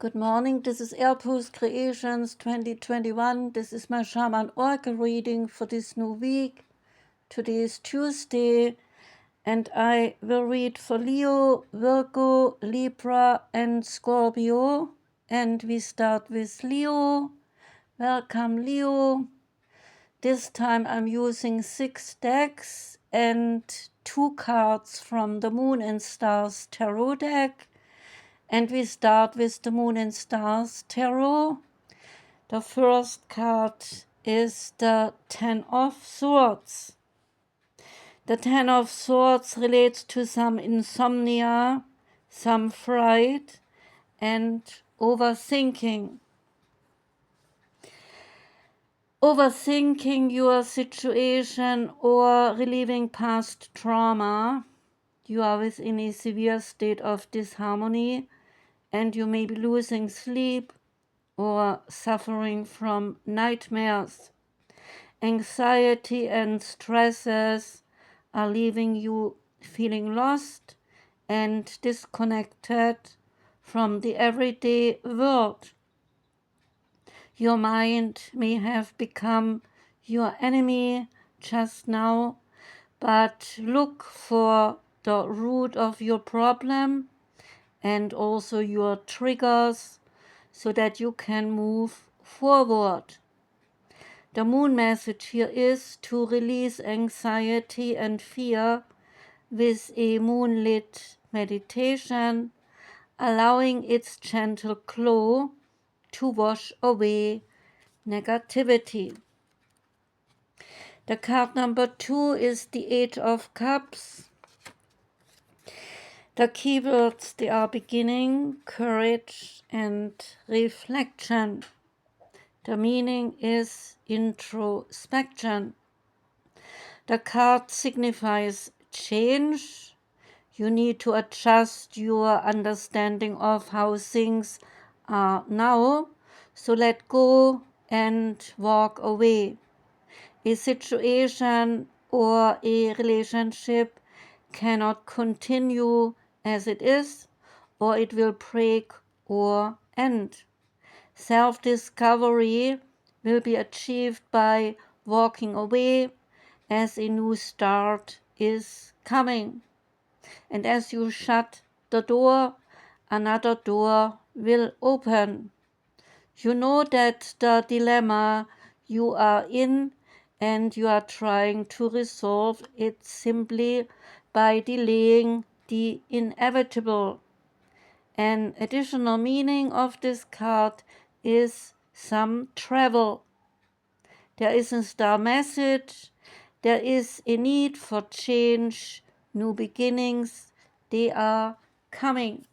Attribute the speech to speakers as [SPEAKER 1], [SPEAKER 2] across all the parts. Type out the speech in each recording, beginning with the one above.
[SPEAKER 1] Good morning, this is Airpost Creations 2021. This is my Shaman Oracle reading for this new week. Today is Tuesday, and I will read for Leo, Virgo, Libra, and Scorpio. And we start with Leo. Welcome, Leo. This time I'm using 6 decks and 2 cards from the Moon and Stars Tarot deck. And we start with the Moon and Stars Tarot. The first card is the Ten of Swords. The Ten of Swords relates to some insomnia, some fright, and overthinking. Overthinking your situation or relieving past trauma. You are within a severe state of disharmony, and you may be losing sleep or suffering from nightmares. Anxiety and stresses are leaving you feeling lost and disconnected from the everyday world. Your mind may have become your enemy just now, but look for the root of your problem and also your triggers so that you can move forward. The moon message here is to release anxiety and fear with a moonlit meditation, allowing its gentle glow to wash away negativity. The card number 2 is the Eight of Cups. The keywords, they are beginning, courage, and reflection. The meaning is introspection. The card signifies change. You need to adjust your understanding of how things are now. So let go and walk away. A situation or a relationship cannot continue as it is, or it will break or end. Self-discovery will be achieved by walking away as a new start is coming. And as you shut the door, another door will open. You know that the dilemma you are in, and you are trying to resolve it simply by delaying the inevitable. An additional meaning of this card is some travel. There is a star message. There is a need for change, new beginnings. They are coming.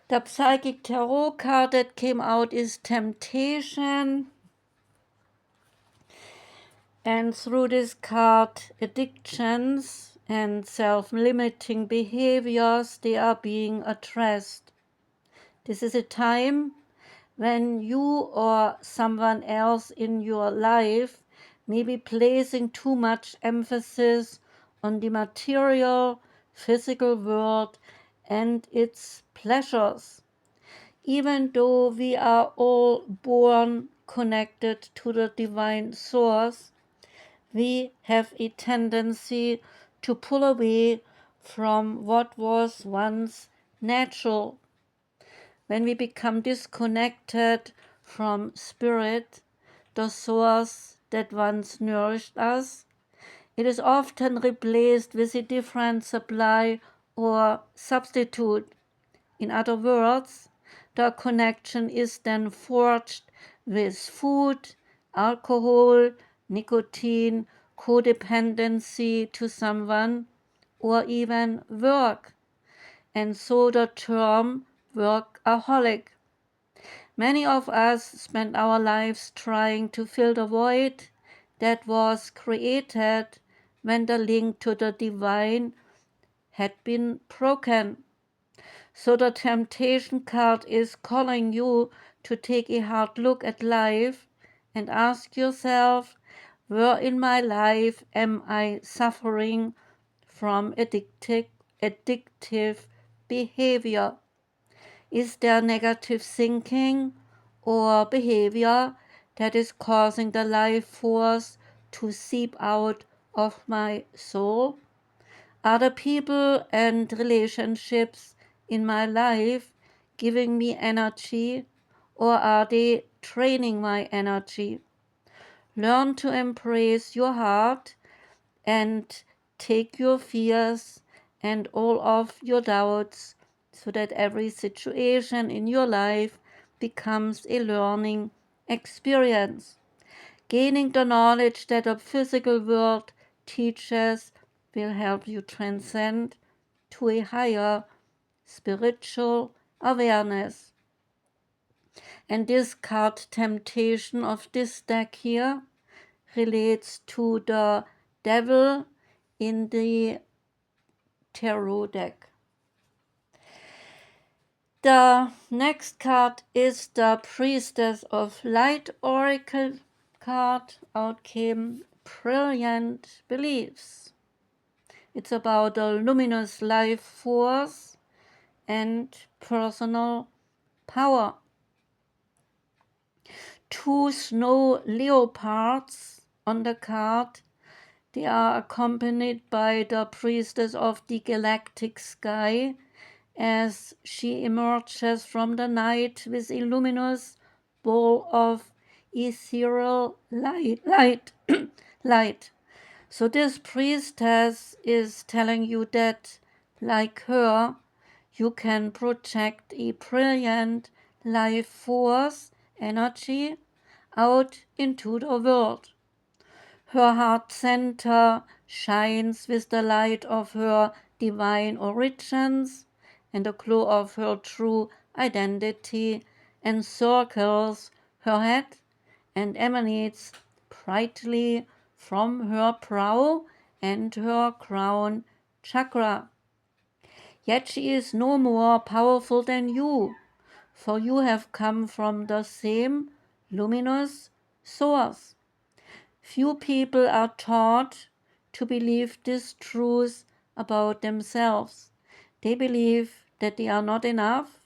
[SPEAKER 1] The Psychic Tarot card that came out is Temptation. And through this card, addictions and self-limiting behaviors, they are being addressed. This is a time when you or someone else in your life may be placing too much emphasis on the material, physical world and its pleasures. Even though we are all born connected to the divine source, we have a tendency to pull away from what was once natural. When we become disconnected from spirit, the source that once nourished us, it is often replaced with a different supply or substitute. In other words, the connection is then forged with food, alcohol, nicotine, codependency to someone, or even work. And so the term workaholic. Many of us spend our lives trying to fill the void that was created when the link to the divine had been broken. So the temptation card is calling you to take a hard look at life and ask yourself, where in my life am I suffering from addictive behavior? Is there negative thinking or behavior that is causing the life force to seep out of my soul? Are the people and relationships in my life giving me energy, or are they draining my energy? Learn to embrace your heart and take your fears and all of your doubts so that every situation in your life becomes a learning experience. Gaining the knowledge that the physical world teaches will help you transcend to a higher spiritual awareness. And this card temptation of this deck here relates to the devil in the tarot deck. The next card is the Priestess of Light Oracle card. Out came Brilliant Beliefs. It's about the luminous life force and personal power. Two snow leopards on the card. They are accompanied by the Priestess of the Galactic Sky as she emerges from the night with a luminous ball of ethereal light. light. So this priestess is telling you that, like her, you can project a brilliant life force energy out into the world. Her heart center shines with the light of her divine origins, and the glow of her true identity encircles her head and emanates brightly from her brow and her crown chakra. Yet she is no more powerful than you, for you have come from the same luminous source. Few people are taught to believe this truth about themselves. They believe that they are not enough,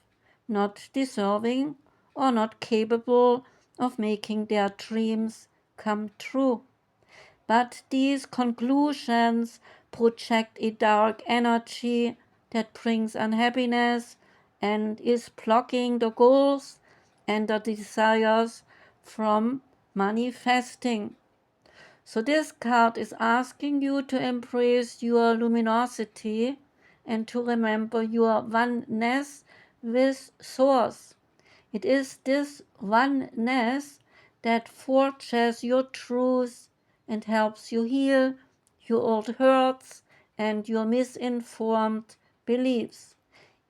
[SPEAKER 1] not deserving, or not capable of making their dreams come true. But these conclusions project a dark energy that brings unhappiness and is blocking the goals and the desires from manifesting. So this card is asking you to embrace your luminosity and to remember your oneness with Source. It is this oneness that forges your truth and helps you heal your old hurts and your misinformed beliefs.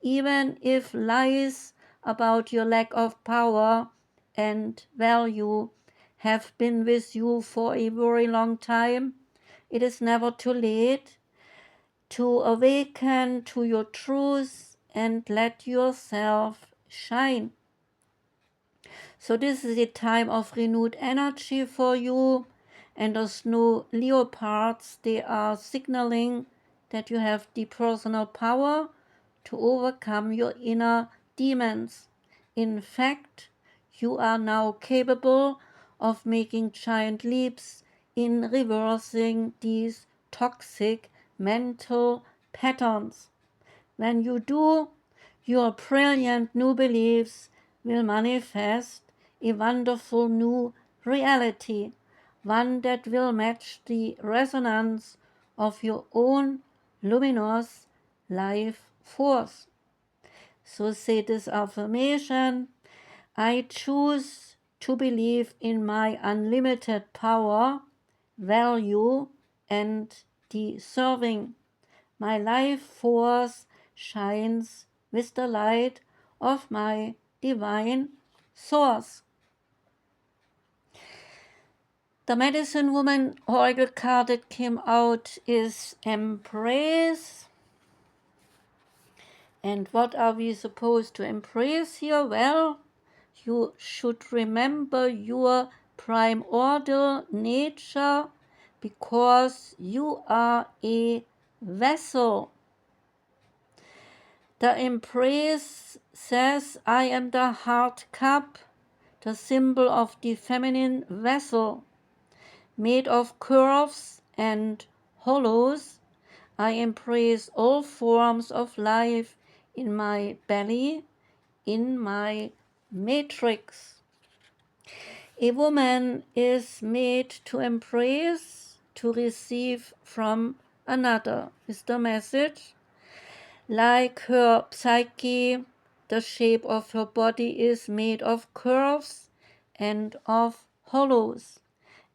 [SPEAKER 1] Even if lies about your lack of power and value have been with you for a very long time, it is never too late to awaken to your truth and let yourself shine. So this is a time of renewed energy for you, and the snow leopards, they are signaling that you have the personal power to overcome your inner demons. In fact, you are now capable of making giant leaps in reversing these toxic mental patterns. When you do, your brilliant new beliefs will manifest a wonderful new reality, one that will match the resonance of your own luminous life force. So say this affirmation: I choose to believe in my unlimited power, value, and deserving. My life force shines with the light of my divine source. The Medicine Woman Oracle card that came out is Embrace. And what are we supposed to embrace here? Well, you should remember your primordial nature because you are a vessel. The Empress says, I am the heart cup, the symbol of the feminine vessel, made of curves and hollows. I embrace all forms of life in my belly, in my matrix. A woman is made to embrace, to receive from another, is the message. Like her psyche, the shape of her body is made of curves and of hollows.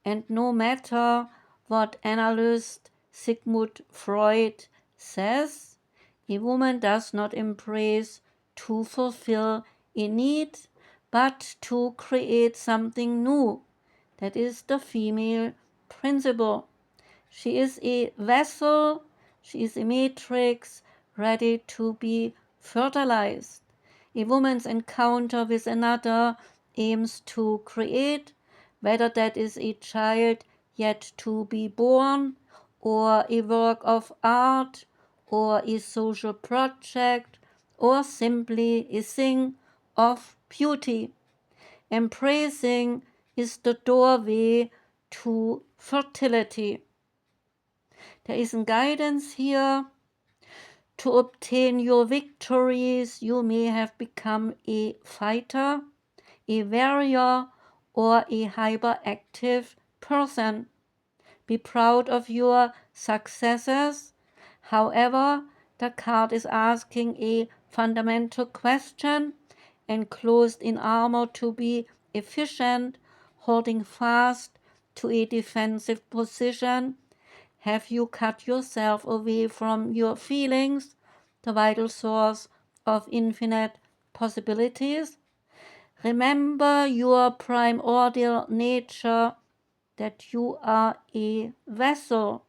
[SPEAKER 1] And no matter what analyst Sigmund Freud says, a woman does not embrace to fulfill a need, but to create something new. That is the female principle. She is a vessel, she is a matrix ready to be fertilized. A woman's encounter with another aims to create, whether that is a child yet to be born, or a work of art, or a social project, or simply a thing of beauty. Embracing is the doorway to fertility. There is a guidance here. To obtain your victories, you may have become a fighter, a warrior, or a hyperactive person. Be proud of your successes. However, the card is asking a fundamental question, enclosed in armor to be efficient, holding fast to a defensive position. Have you cut yourself away from your feelings, the vital source of infinite possibilities? Remember your primordial nature, that you are a vessel.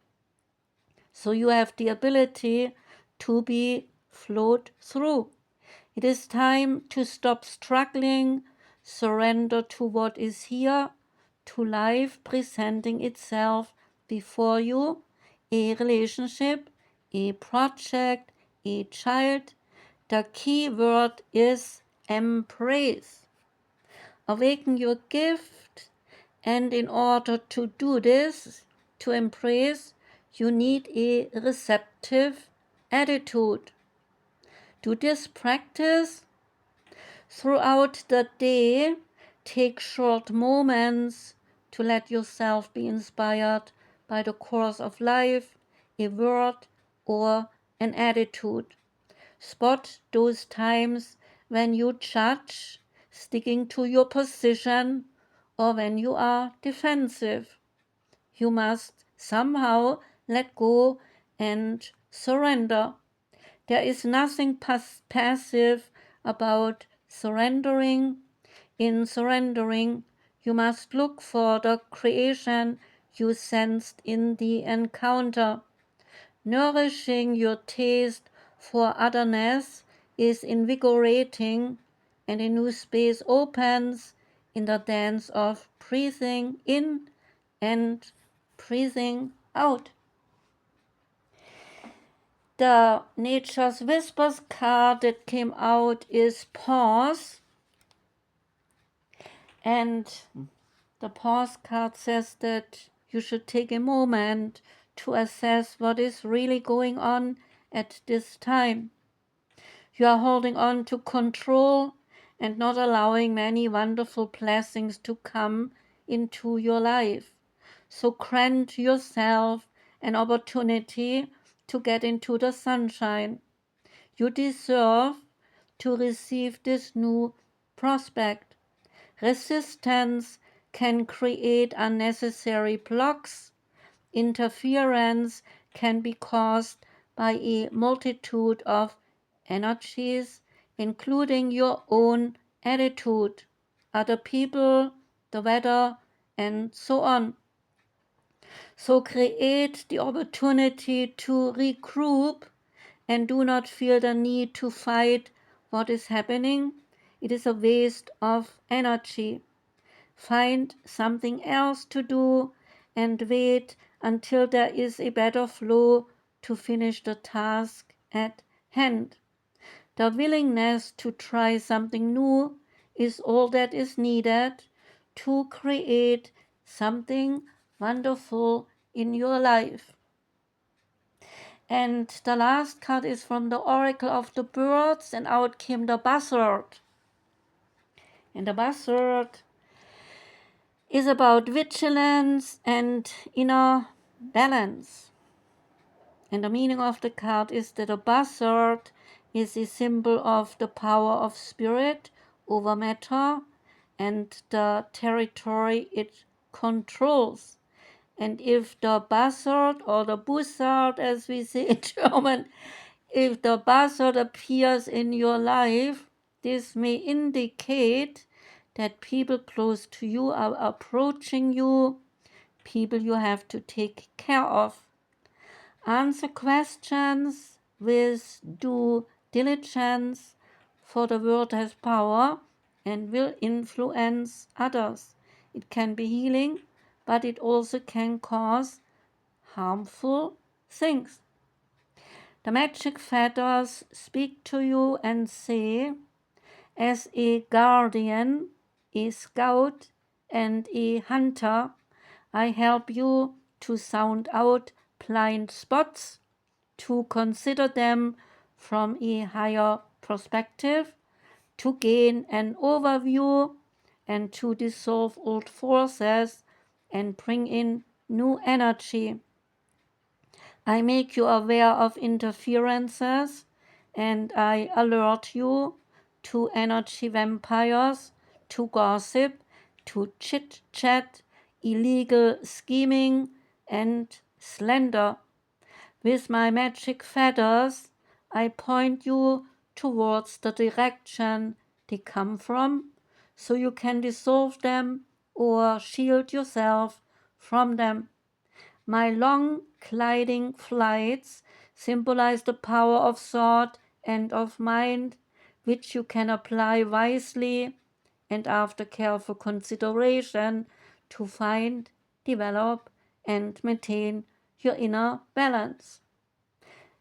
[SPEAKER 1] So you have the ability to be flowed through. It is time to stop struggling, surrender to what is here, to life presenting itself before you, a relationship, a project, a child. The key word is embrace. Awaken your gift, and in order to do this, to embrace, you need a receptive attitude. Do this practice throughout the day. Take short moments to let yourself be inspired by the course of life, a word, or an attitude. Spot those times when you judge, sticking to your position, or when you are defensive. You must somehow let go and surrender. There is nothing passive about surrendering. In surrendering, you must look for the creation you sensed in the encounter. Nourishing your taste for otherness is invigorating, and a new space opens in the dance of breathing in and breathing out. The Nature's Whispers card that came out is pause, and the pause card says that you should take a moment to assess what is really going on at this time. You are holding on to control and not allowing many wonderful blessings to come into your life. So grant yourself an opportunity to get into the sunshine. You deserve to receive this new prospect. Resistance can create unnecessary blocks. Interference can be caused by a multitude of energies, including your own attitude, other people, the weather, and so on. So create the opportunity to regroup and do not feel the need to fight what is happening. It is a waste of energy. Find something else to do and wait until there is a better flow to finish the task at hand. The willingness to try something new is all that is needed to create something wonderful in your life. And the last card is from the Oracle of the Birds, and out came the Buzzard. And the Buzzard is about vigilance and inner balance. And the meaning of the card is that a buzzard is a symbol of the power of spirit over matter and the territory it controls. And if the buzzard, or the Buzzard as we say in German, if the buzzard appears in your life, this may indicate that people close to you are approaching you, people you have to take care of. Answer questions with due diligence, for the word has power and will influence others. It can be healing, but it also can cause harmful things. The magic feathers speak to you and say, as a guardian, a scout, and a hunter, I help you to sound out blind spots, to consider them from a higher perspective, to gain an overview, and to dissolve old forces and bring in new energy. I make you aware of interferences, and I alert you to energy vampires, to gossip, to chit-chat, illegal scheming, and slander. With my magic feathers, I point you towards the direction they come from, so you can dissolve them or shield yourself from them. My long gliding flights symbolize the power of thought and of mind, which you can apply wisely and after careful consideration to find, develop, and maintain your inner balance.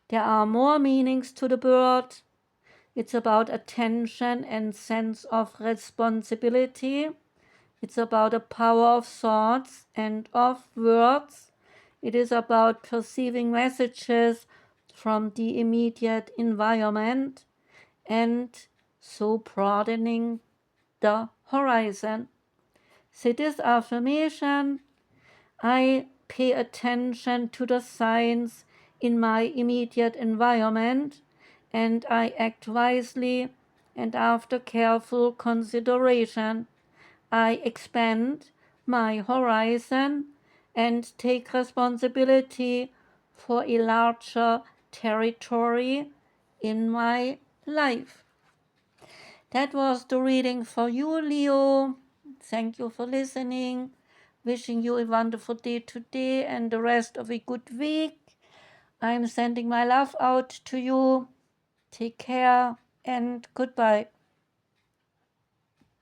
[SPEAKER 1] There are more meanings to the bird. It's about attention and sense of responsibility. It's about the power of thoughts and of words. It is about perceiving messages from the immediate environment and so broadening the horizon. Say this affirmation: I pay attention to the signs in my immediate environment, and I act wisely, and after careful consideration I expand my horizon and take responsibility for a larger territory in my life. That was the reading for you, Leo. Thank you for listening. Wishing you a wonderful day today and the rest of a good week. I'm sending my love out to you. Take care and goodbye.